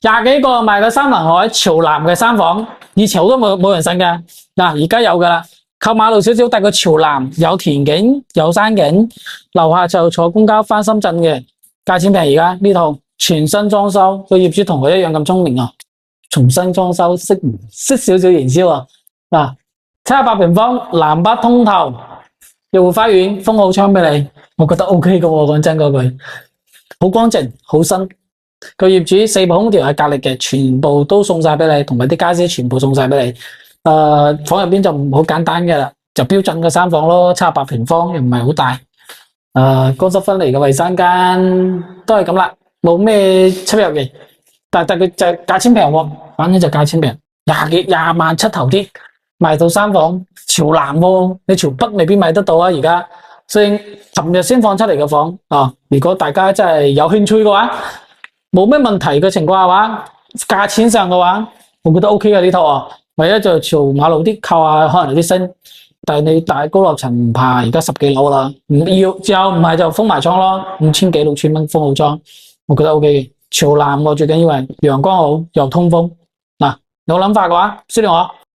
廿幾個賣嘅三環海朝南嘅三房，以前好多冇人信㗎，嗱而家有㗎啦。靠馬路少少，但個朝南有田景有山景，樓下就坐公交翻深圳嘅，價錢平而家呢套全新裝修，個業主同佢一樣咁聰明啊，重新裝修識少少營銷啊，嗱78平方南北通透，御湖花園封好窗俾你，我覺得 OK 㗎喎，講真嗰句，好乾淨好新。個業主4部空調係格力嘅，全部都送晒俾你，同埋啲家私全部送晒俾你。房入邊就唔好簡單嘅啦，就標準嘅三房咯，78平方又唔係好大。乾濕分離嘅衛生間都係咁啦，冇咩出入嘅。但佢就價錢平喎，反正就價錢平，廿萬出頭啲，賣到三房朝南喎，你朝北未必買得到啊而家。所以尋日先放出嚟嘅房啊，如果大家真係有興趣嘅話，冇咩問題嘅情況下嘅話，價錢上嘅話，我覺得 OK 嘅呢套啊。唯一就朝馬路啲靠下，可能有啲升，但係你大高樓層唔怕，而家10幾樓啦，唔要之後唔係就封埋窗咯，5000幾6000蚊封好窗，我覺得 OK 嘅。朝南我最緊要係陽光好又通風，嗱有諗法嘅話，私聊我。